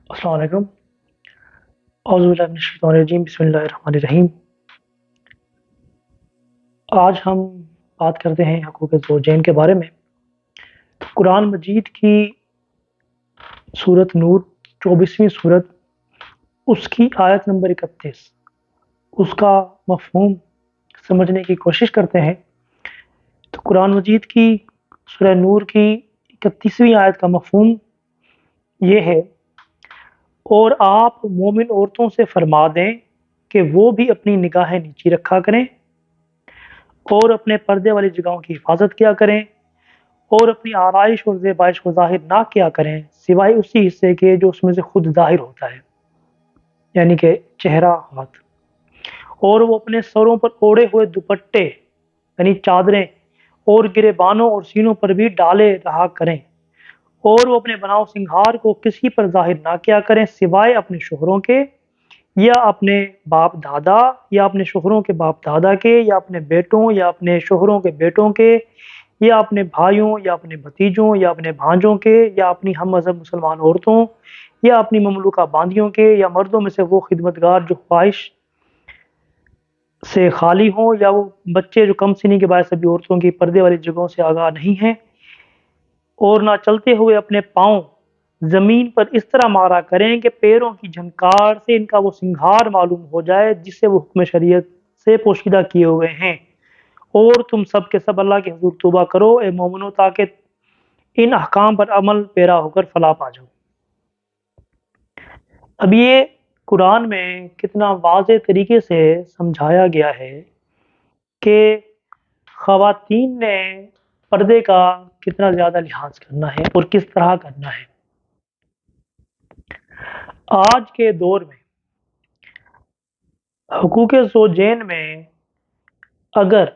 अस्सलाम वालेकुम। औज़ु बिल्लाहि मिनश शैतानिर रजीम। बिस्मिल्लाहिर रहमानिर रहीम। आज हम बात करते हैं हकूक़ ज़ौजैन के बारे में। कुरान मजीद की सूरत नूर 24वीं सूरत, उसकी आयत नंबर 31, उसका मफ़हूम समझने की कोशिश करते हैं। तो कुरान मजीद की सूरह नूर की 31वीं आयत का मफ़हूम ये है, और आप मोमिन औरतों से फरमा दें कि वो भी अपनी निगाहें नीची रखा करें और अपने पर्दे वाली जगहों की हिफाजत किया करें और अपनी आराइश और ज़ेबाइश को ज़ाहिर ना किया करें सिवाय उसी हिस्से के जो उसमें से खुद ज़ाहिर होता है, यानी कि चेहरा, हाथ। और वो अपने सरों पर ओढ़े हुए दुपट्टे यानी चादरें और गिरेबानों और सीनों पर भी डाले रहा करें, और वो अपने बनाव सिंगार को किसी पर ज़ाहिर ना किया करें सिवाय अपने शोहरों के या अपने बाप दादा या अपने शोहरों के बाप दादा के या अपने बेटों या अपने शोहरों के बेटों के या अपने भाइयों या अपने भतीजों या अपने भांजों के या अपनी हम मज़हब मुसलमान औरतों या अपनी ममलूका बांदियों के या मर्दों में से वो खिदमतगार जो ख्वाहिश से खाली हों, या वो बच्चे जो कम सिनी के बायस अभी औरतों की पर्दे वाली जगहों से आगाह नहीं हैं, और ना चलते हुए अपने पाँव ज़मीन पर इस तरह मारा करें कि पैरों की झनकार से इनका वो सिंगार मालूम हो जाए जिससे वो हुक्म शरीयत से पोशीदा किए हुए हैं। और तुम सब के सब अल्लाह के हुज़ूर तौबा करो ए मोमिनो, ताकि इन अहकाम पर अमल पैरा होकर फलाह पा जाओ। अब ये कुरान में कितना वाज़ेह तरीके से समझाया गया है कि ख़वातीन ने पर्दे का कितना ज़्यादा लिहाज़ करना है और किस तरह करना है। आज के दौर में हुकूक़ ज़ौजैन में अगर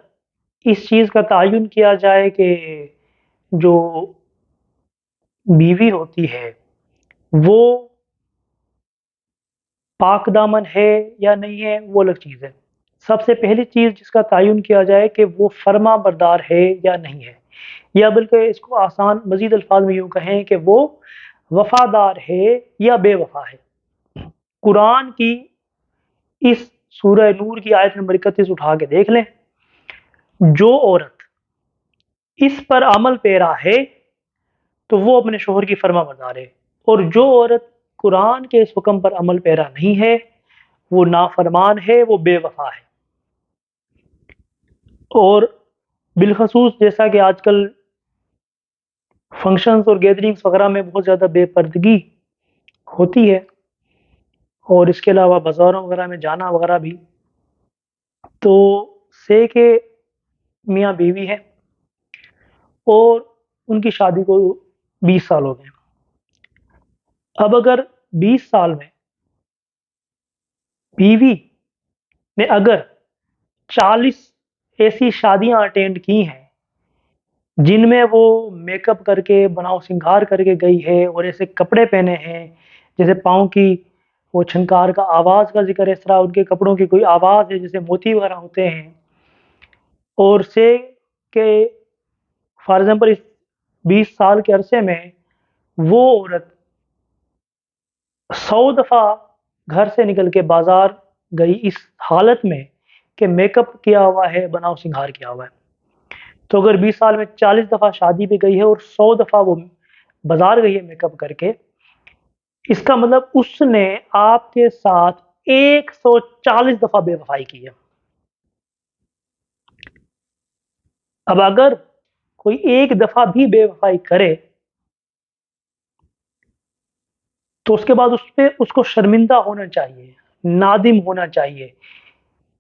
इस चीज़ का तयन किया जाए कि जो बीवी होती है वो पाक दामन है या नहीं है, वो अलग चीज़ है। सबसे पहली चीज़ जिसका तयन किया जाए कि वो फर्मा बरदार है या नहीं है, या बल्कि इसको आसान मज़ीद अल्फाज में यूँ कहें कि वो वफ़ादार है या बेवफ़ा है। कुरान की इस सूरह नूर की आयत नंबर 31 उठा के देख लें। जो औरत इस पर अमल पैरा है तो वो अपने शोहर की फर्मा बरदार है, और जो औरत कुरान के इस हुक्म पर अमल पैरा नहीं है वो नाफरमान है, वो बेवफ़ा है। और बिलख़सूस जैसा कि आजकल फंक्शंस और गैदरिंग्स वगैरह में बहुत ज़्यादा बेपर्दगी होती है, और इसके अलावा बाज़ारों वगैरह में जाना वगैरह भी, तो से के मियाँ बीवी हैं और उनकी शादी को 20 साल हो गए। अब अगर 20 साल में बीवी ने अगर 40 ऐसी शादियां अटेंड की हैं जिनमें वो मेकअप करके बनाव सिंगार करके गई है और ऐसे कपड़े पहने हैं जैसे पाँव की वो छंकार का आवाज़ का जिक्र, इस तरह उनके कपड़ों की कोई आवाज़ है जैसे मोती वगैरह होते हैं, और से के फॉर एग्जांपल इस 20 साल के अरसे में वो औरत 100 दफ़ा घर से निकल के बाज़ार गई इस हालत में कि मेकअप किया हुआ है, बनाव सिंगार किया हुआ है। तो अगर 20 साल में 40 दफ़ा शादी पे गई है और 100 दफ़ा वो बाज़ार गई है मेकअप करके, इसका मतलब उसने आपके साथ 140 दफ़ा बेवफ़ाई की है। अब अगर कोई एक दफ़ा भी बेवफ़ाई करे तो उसके बाद उसपे उसको शर्मिंदा होना चाहिए, नादिम होना चाहिए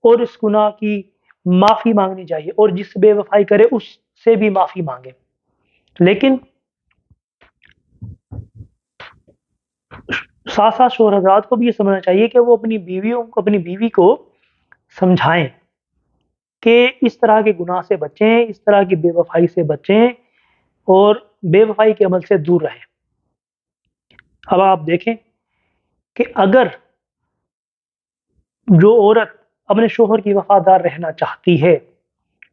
और इस गुनाह की माफ़ी माँगनी चाहिए, और जिस बेवफ़ाई करे उससे भी माफ़ी माँगे। लेकिन साथ-साथ शौहर हज़रात को भी ये समझना चाहिए कि वो अपनी बीवी को समझाएँ कि इस तरह के गुनाह से बचें, इस तरह की बेवफ़ाई से बचें और बेवफ़ाई के अमल से दूर रहें। अब आप देखें कि अगर जो औरत अपने शौहर की वफ़ादार रहना चाहती है,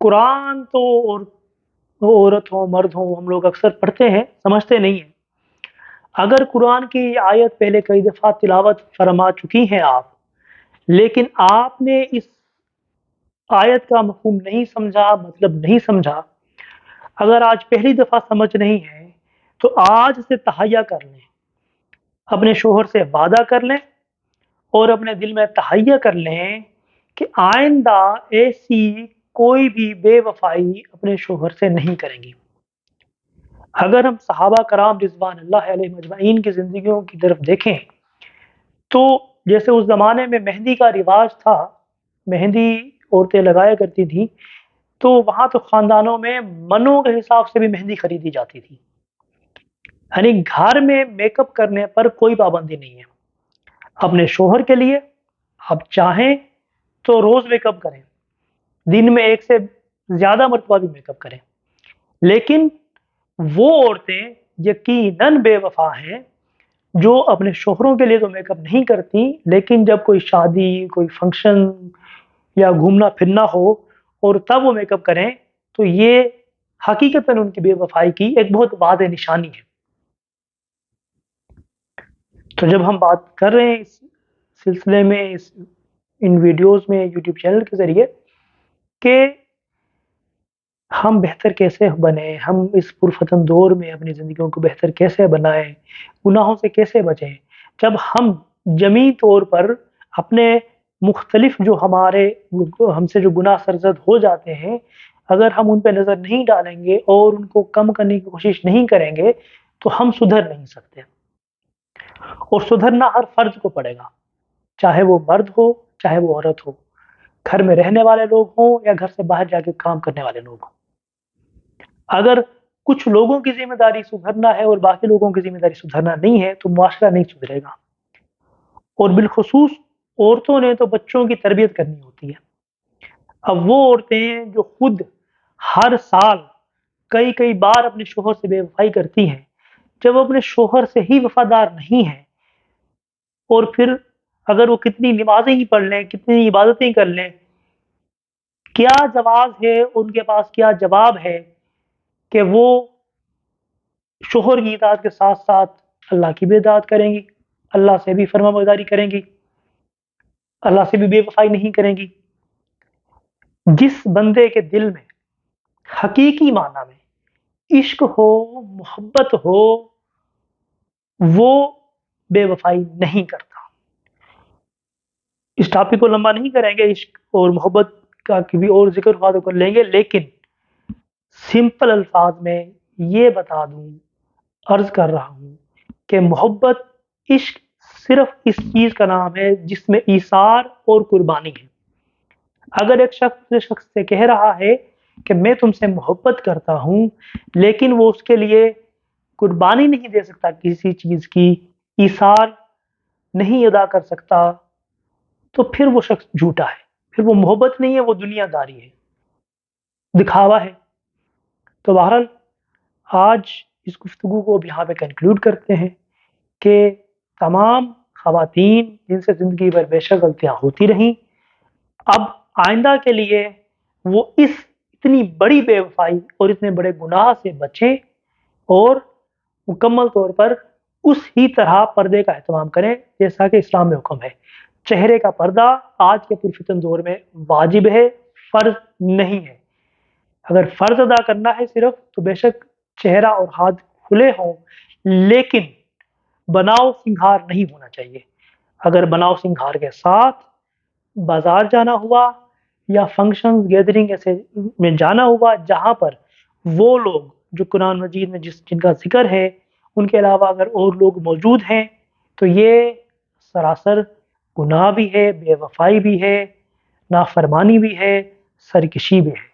कुरान तो और वो औरत हो, मर्द हो, हम लोग अक्सर पढ़ते हैं, समझते नहीं हैं। اگر قرآن کی یہ آیت پہلے کئی دفعہ تلاوت فرما چکی ہیں آپ، لیکن آپ نے اس آیت کا مفہوم نہیں سمجھا، مطلب نہیں سمجھا، اگر آج پہلی دفعہ سمجھ نہیں ہے تو آج سے تہیہ کر لیں، اپنے شوہر سے وعدہ کر لیں اور اپنے دل میں تہیہ کر لیں کہ آئندہ ایسی کوئی بھی بے وفائی اپنے شوہر سے نہیں کریں گی۔ اگر ہم صحابہ کرام رضوان اللہ علیہ مجمعین کی زندگیوں کی طرف دیکھیں تو جیسے اس زمانے میں مہندی کا رواج تھا، مہندی عورتیں لگایا کرتی تھیں، تو وہاں تو خاندانوں میں منوں کے حساب سے بھی مہندی خریدی جاتی تھی، یعنی گھر میں میک اپ کرنے پر کوئی پابندی نہیں ہے۔ اپنے شوہر کے لیے آپ چاہیں تو روز میک اپ کریں، دن میں ایک سے زیادہ مرتبہ بھی میک اپ کریں، لیکن وہ عورتیں یقیناً بے وفا ہیں جو اپنے شوہروں کے لیے تو میک اپ نہیں کرتی، لیکن جب کوئی شادی، کوئی فنکشن یا گھومنا پھرنا ہو اور تب وہ میک اپ کریں تو یہ حقیقتاً ان کی بے وفائی کی ایک بہت واضح نشانی ہے۔ تو جب ہم بات کر رہے ہیں اس سلسلے میں، ان ویڈیوز میں، یوٹیوب چینل کے ذریعے، کہ ہم بہتر کیسے بنیں، ہم اس پرفتن دور میں اپنی زندگیوں کو بہتر کیسے بنائیں، گناہوں سے کیسے بچیں، جب ہم جمی طور پر اپنے مختلف جو ہم سے جو گناہ سرزد ہو جاتے ہیں، اگر ہم ان پہ نظر نہیں ڈالیں گے اور ان کو کم کرنے کی کوشش نہیں کریں گے تو ہم سدھر نہیں سکتے، اور سدھرنا ہر فرد کو پڑے گا، چاہے وہ مرد ہو چاہے وہ عورت ہو، گھر میں رہنے والے لوگ ہوں یا گھر سے باہر جا کے کام کرنے والے لوگ ہوں۔ اگر کچھ لوگوں کی ذمہ داری سدھرنا ہے اور باقی لوگوں کی ذمہ داری سدھرنا نہیں ہے تو معاشرہ نہیں سدھرے گا، اور بالخصوص عورتوں نے تو بچوں کی تربیت کرنی ہوتی ہے۔ اب وہ عورتیں جو خود ہر سال کئی کئی بار اپنے شوہر سے بے وفائی کرتی ہیں، جب وہ اپنے شوہر سے ہی وفادار نہیں ہیں، اور پھر اگر وہ کتنی نمازیں ہی پڑھ لیں، کتنی عبادتیں کر لیں، کیا جواز ہے ان کے پاس، کیا جواب ہے کہ وہ شوہر کی اطاعت کے ساتھ ساتھ اللہ کی بھی اطاعت کریں گی، اللہ سے بھی فرما برداری کریں گی، اللہ سے بھی بے وفائی نہیں کریں گی۔ جس بندے کے دل میں حقیقی معنی میں عشق ہو، محبت ہو، وہ بے وفائی نہیں کرتا۔ اس ٹاپک کو لمبا نہیں کریں گے، عشق اور محبت کا کبھی اور ذکر ہوا تو کر لیں گے، لیکن سمپل الفاظ میں یہ بتا دوں، عرض کر رہا ہوں کہ محبت، عشق صرف اس چیز کا نام ہے جس میں ایثار اور قربانی ہے۔ اگر ایک شخص دوسرے شخص سے کہہ رہا ہے کہ میں تم سے محبت کرتا ہوں، لیکن وہ اس کے لیے قربانی نہیں دے سکتا، کسی چیز کی ایثار نہیں ادا کر سکتا، تو پھر وہ شخص جھوٹا ہے، پھر وہ محبت نہیں ہے، وہ دنیا داری ہے، دکھاوا ہے۔ تو بہرحال آج اس گفتگو کو اب یہاں پہ کنکلوڈ کرتے ہیں کہ تمام خواتین جن سے زندگی بھر بے شک غلطیاں ہوتی رہیں، اب آئندہ کے لیے وہ اس اتنی بڑی بے وفائی اور اتنے بڑے گناہ سے بچیں اور مکمل طور پر اس ہی طرح پردے کا اہتمام کریں جیسا کہ اسلام میں حکم ہے۔ چہرے کا پردہ آج کے پرفتن دور میں واجب ہے، فرض نہیں ہے۔ اگر فرض ادا کرنا ہے صرف تو بے شک چہرہ اور ہاتھ کھلے ہوں، لیکن بناؤ سنگھار نہیں ہونا چاہیے۔ اگر بناؤ سنگھار کے ساتھ بازار جانا ہوا یا فنکشن گیدرنگ ایسے میں جانا ہوا جہاں پر وہ لوگ جو قرآن مجید میں جن کا ذکر ہے ان کے علاوہ اگر اور لوگ موجود ہیں تو یہ سراسر گناہ بھی ہے، بے وفائی بھی ہے، نافرمانی بھی ہے، سرکشی بھی ہے۔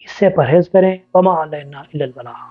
اس سے پرہیز کریں۔ وما علینا الا البلاغ۔